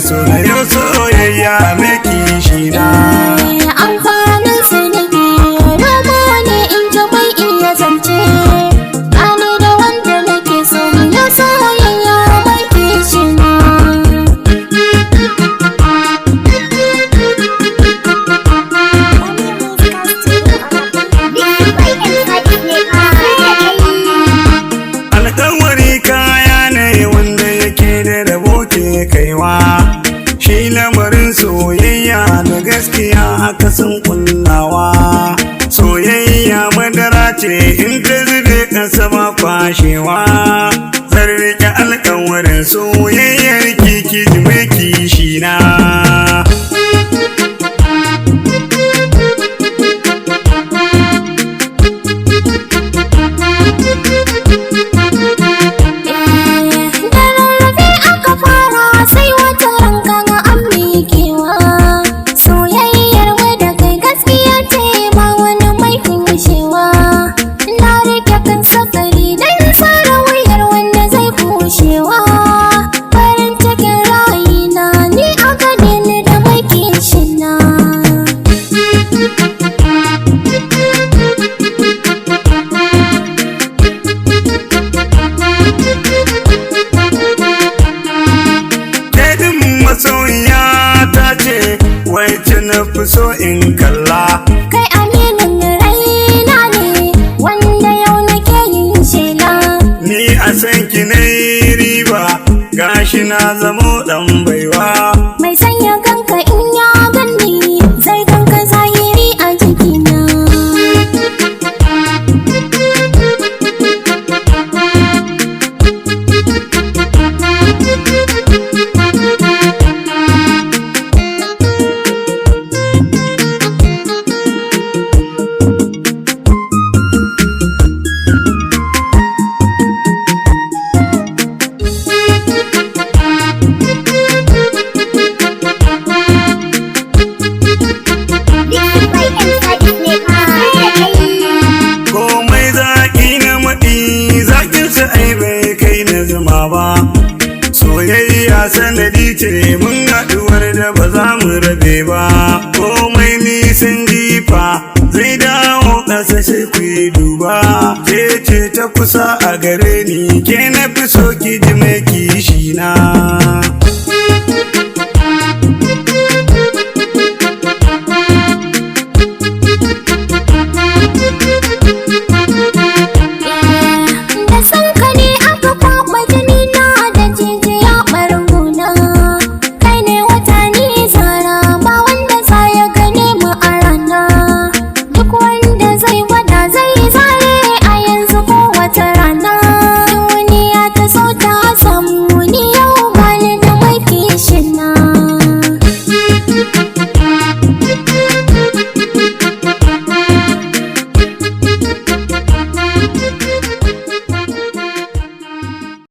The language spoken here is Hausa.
so na yau soyayya mai kishi na. Amfanin su nake rama ne in ji mai iya zance. Gane da wanda nake so ya soyayya mai kishi na. Alƙawari kaya ne wanda yake da rabo ke kaiwa. Shi lamarin soyayya da gaskiya haka sun kullawa. Soyayya madara ce in ta zube ƙasa ba kwashewa. Zan riƙe alƙawarin soyayyar kiki mai kishi na. Masoyiya ta ce wacce na fi so in kalla. Kai aminin raina ne wanda yau nake yin shela. Ni a san ki na yi riba gashi na zamo ɗan baiwa. Mai sanya ganka in ya ganni zai ganka zahiri a jikina. Komai zaƙi na maɗi zaƙinsa ai bai kai na zuma ba. Soyayya sanadi ce mun haɗuwar da ba za mu rabe ba. Komai nisan jifa zai dawo ƙasa sai ku yi duba. Ke ce ta kusa a gare ni ke na fi so ki ji mai kishi na.